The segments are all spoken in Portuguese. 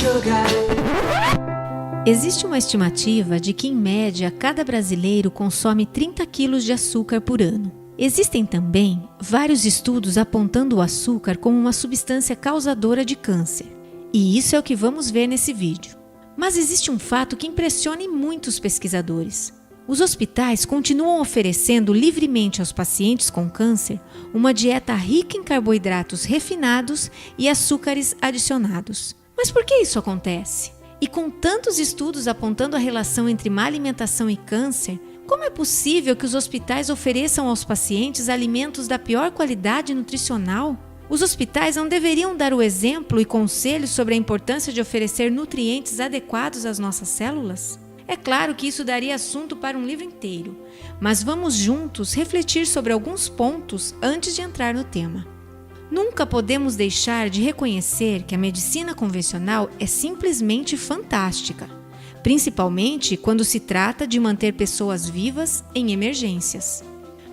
sugar. Existe uma estimativa de que, em média, cada brasileiro consome 30 quilos de açúcar por ano. Existem também vários estudos apontando o açúcar como uma substância causadora de câncer. E isso é o que vamos ver nesse vídeo. Mas existe um fato que impressiona muitos pesquisadores. Os hospitais continuam oferecendo livremente aos pacientes com câncer uma dieta rica em carboidratos refinados e açúcares adicionados. Mas por que isso acontece? E com tantos estudos apontando a relação entre má alimentação e câncer, como é possível que os hospitais ofereçam aos pacientes alimentos da pior qualidade nutricional? Os hospitais não deveriam dar o exemplo e conselhos sobre a importância de oferecer nutrientes adequados às nossas células? É claro que isso daria assunto para um livro inteiro, mas vamos juntos refletir sobre alguns pontos antes de entrar no tema. Nunca podemos deixar de reconhecer que a medicina convencional é simplesmente fantástica, principalmente quando se trata de manter pessoas vivas em emergências.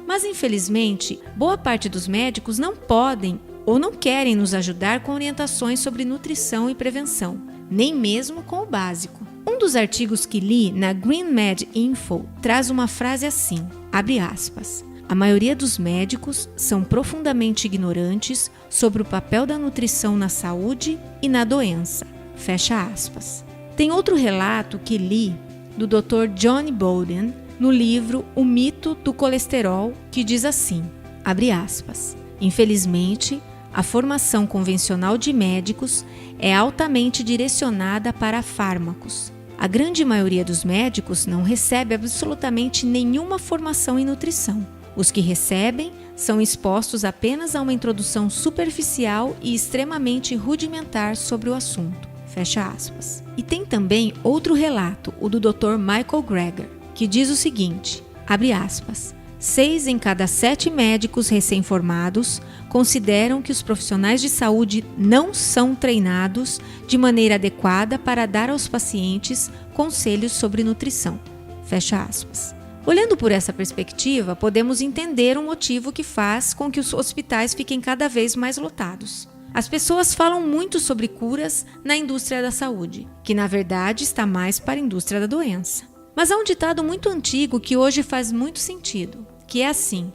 Mas, infelizmente, boa parte dos médicos não podem ou não querem nos ajudar com orientações sobre nutrição e prevenção, nem mesmo com o básico. Um dos artigos que li na GreenMed Info traz uma frase assim, abre aspas, a maioria dos médicos são profundamente ignorantes sobre o papel da nutrição na saúde e na doença, fecha aspas. Tem outro relato que li do Dr. Johnny Bowden no livro O Mito do Colesterol, que diz assim, abre aspas, infelizmente, a formação convencional de médicos é altamente direcionada para fármacos. A grande maioria dos médicos não recebe absolutamente nenhuma formação em nutrição. Os que recebem são expostos apenas a uma introdução superficial e extremamente rudimentar sobre o assunto. Fecha aspas. E tem também outro relato, o do Dr. Michael Greger, que diz o seguinte, abre aspas, 6 em cada 7 médicos recém-formados consideram que os profissionais de saúde não são treinados de maneira adequada para dar aos pacientes conselhos sobre nutrição. Fecha aspas. Olhando por essa perspectiva, podemos entender o motivo que faz com que os hospitais fiquem cada vez mais lotados. As pessoas falam muito sobre curas na indústria da saúde, que na verdade está mais para a indústria da doença. Mas há um ditado muito antigo que hoje faz muito sentido, que é assim,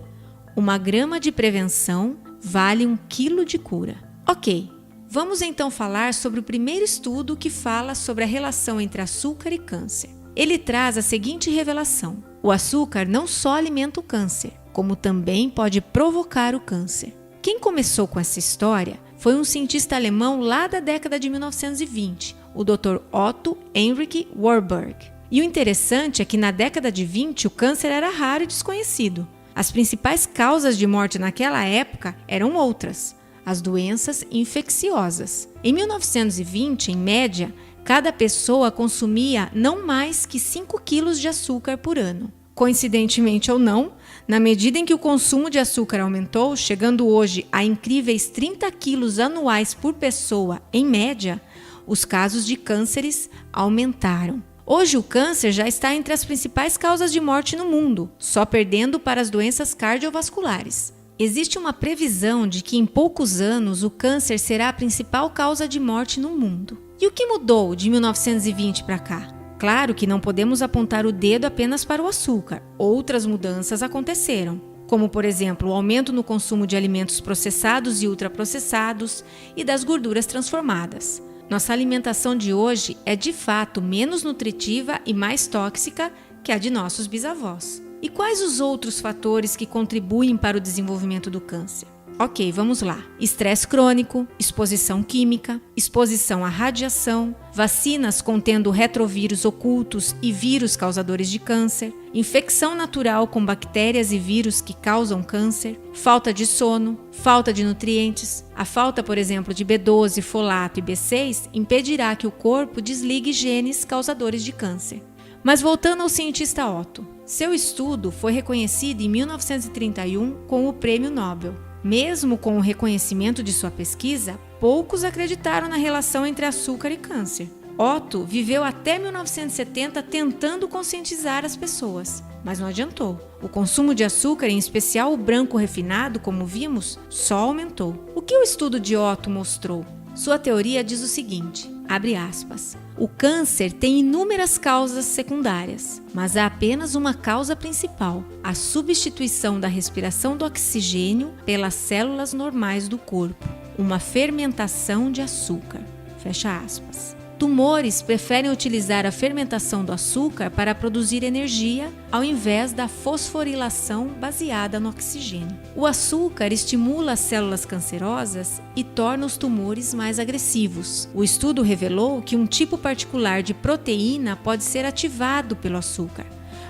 uma grama de prevenção vale 1 quilo de cura. Ok, vamos então falar sobre o primeiro estudo que fala sobre a relação entre açúcar e câncer. Ele traz a seguinte revelação, o açúcar não só alimenta o câncer, como também pode provocar o câncer. Quem começou com essa história foi um cientista alemão lá da década de 1920, o Dr. Otto Heinrich Warburg. E o interessante é que na década de 20 o câncer era raro e desconhecido. As principais causas de morte naquela época eram outras, as doenças infecciosas. Em 1920, em média, cada pessoa consumia não mais que 5 quilos de açúcar por ano. Coincidentemente ou não, na medida em que o consumo de açúcar aumentou, chegando hoje a incríveis 30 quilos anuais por pessoa em média, os casos de cânceres aumentaram. Hoje o câncer já está entre as principais causas de morte no mundo, só perdendo para as doenças cardiovasculares. Existe uma previsão de que em poucos anos o câncer será a principal causa de morte no mundo. E o que mudou de 1920 para cá? Claro que não podemos apontar o dedo apenas para o açúcar. Outras mudanças aconteceram, como por exemplo o aumento no consumo de alimentos processados e ultraprocessados e das gorduras transformadas. Nossa alimentação de hoje é de fato menos nutritiva e mais tóxica que a de nossos bisavós. E quais os outros fatores que contribuem para o desenvolvimento do câncer? Ok, vamos lá. Estresse crônico, exposição química, exposição à radiação, vacinas contendo retrovírus ocultos e vírus causadores de câncer, infecção natural com bactérias e vírus que causam câncer, falta de sono, falta de nutrientes. A falta, por exemplo, de B12, folato e B6 impedirá que o corpo desligue genes causadores de câncer. Mas voltando ao cientista Otto, seu estudo foi reconhecido em 1931 com o Prêmio Nobel. Mesmo com o reconhecimento de sua pesquisa, poucos acreditaram na relação entre açúcar e câncer. Otto viveu até 1970 tentando conscientizar as pessoas, mas não adiantou. O consumo de açúcar, em especial o branco refinado, como vimos, só aumentou. O que o estudo de Otto mostrou? Sua teoria diz o seguinte: Abre aspas. O câncer tem inúmeras causas secundárias, mas há apenas uma causa principal: a substituição da respiração do oxigênio pelas células normais do corpo, uma fermentação de açúcar. Fecha aspas. Tumores preferem utilizar a fermentação do açúcar para produzir energia, ao invés da fosforilação baseada no oxigênio. O açúcar estimula as células cancerosas e torna os tumores mais agressivos. O estudo revelou que um tipo particular de proteína pode ser ativado pelo açúcar.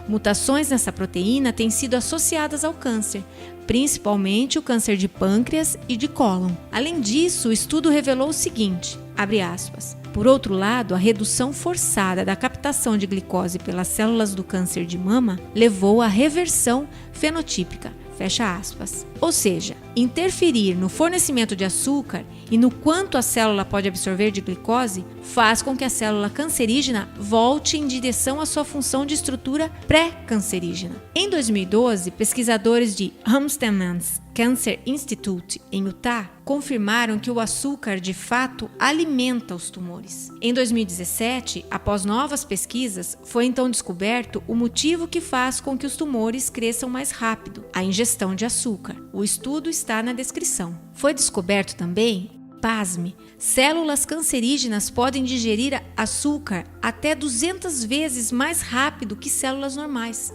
Mutações nessa proteína têm sido associadas ao câncer, principalmente o câncer de pâncreas e de cólon. Além disso, o estudo revelou o seguinte, abre aspas, por outro lado, a redução forçada da captação de glicose pelas células do câncer de mama levou à reversão fenotípica, fecha aspas. Ou seja, interferir no fornecimento de açúcar e no quanto a célula pode absorver de glicose faz com que a célula cancerígena volte em direção à sua função de estrutura pré-cancerígena. Em 2012, pesquisadores de Hamstermans Cancer Institute, em Utah, confirmaram que o açúcar de fato alimenta os tumores. Em 2017, após novas pesquisas, foi então descoberto o motivo que faz com que os tumores cresçam mais rápido: a ingestão de açúcar. O estudo está na descrição. Foi descoberto também, pasme, células cancerígenas podem digerir açúcar até 200 vezes mais rápido que células normais.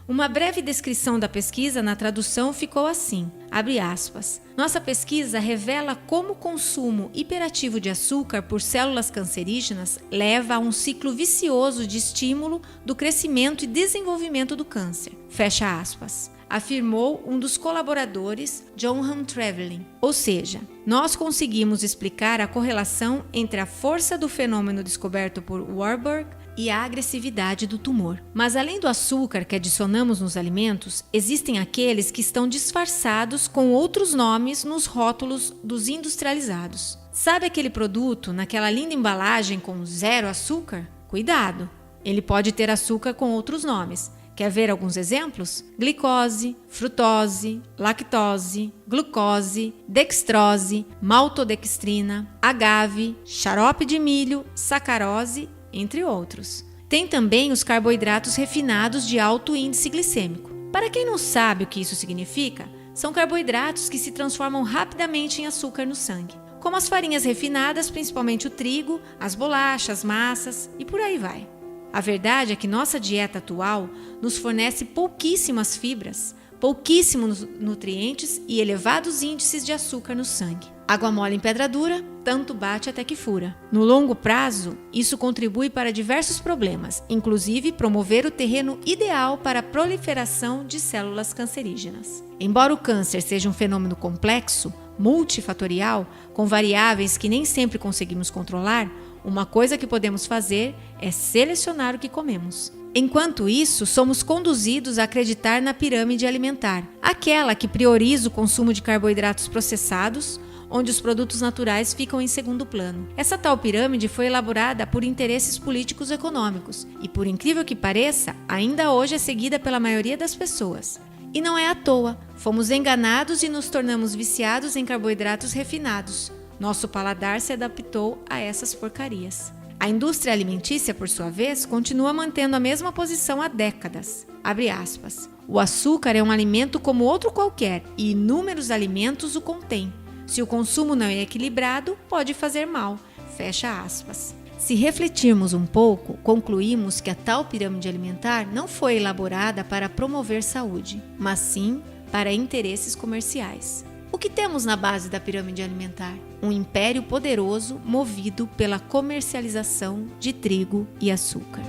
Uma breve descrição da pesquisa na tradução ficou assim, abre aspas. Nossa pesquisa revela como o consumo hiperativo de açúcar por células cancerígenas leva a um ciclo vicioso de estímulo do crescimento e desenvolvimento do câncer. Fecha aspas. Afirmou um dos colaboradores, John Hamtravelin. Ou seja, nós conseguimos explicar a correlação entre a força do fenômeno descoberto por Warburg e a agressividade do tumor. Mas além do açúcar que adicionamos nos alimentos, existem aqueles que estão disfarçados com outros nomes nos rótulos dos industrializados. Sabe aquele produto naquela linda embalagem com 0 açúcar? Cuidado! Ele pode ter açúcar com outros nomes. Quer ver alguns exemplos? Glicose, frutose, lactose, glucose, dextrose, maltodextrina, agave, xarope de milho, sacarose, entre outros. Tem também os carboidratos refinados de alto índice glicêmico. Para quem não sabe o que isso significa, são carboidratos que se transformam rapidamente em açúcar no sangue, como as farinhas refinadas, principalmente o trigo, as bolachas, massas e por aí vai. A verdade é que nossa dieta atual nos fornece pouquíssimas fibras, pouquíssimos nutrientes e elevados índices de açúcar no sangue. Água mole em pedra dura, tanto bate até que fura. No longo prazo, isso contribui para diversos problemas, inclusive promover o terreno ideal para a proliferação de células cancerígenas. Embora o câncer seja um fenômeno complexo, multifatorial, com variáveis que nem sempre conseguimos controlar, uma coisa que podemos fazer é selecionar o que comemos. Enquanto isso, somos conduzidos a acreditar na pirâmide alimentar, aquela que prioriza o consumo de carboidratos processados, onde os produtos naturais ficam em segundo plano. Essa tal pirâmide foi elaborada por interesses políticos e econômicos e, por incrível que pareça, ainda hoje é seguida pela maioria das pessoas. E não é à toa, fomos enganados e nos tornamos viciados em carboidratos refinados. Nosso paladar se adaptou a essas porcarias. A indústria alimentícia, por sua vez, continua mantendo a mesma posição há décadas. Abre aspas. O açúcar é um alimento como outro qualquer e inúmeros alimentos o contêm. Se o consumo não é equilibrado, pode fazer mal. Fecha aspas. Se refletirmos um pouco, concluímos que a tal pirâmide alimentar não foi elaborada para promover saúde, mas sim para interesses comerciais. O que temos na base da pirâmide alimentar? Um império poderoso movido pela comercialização de trigo e açúcar.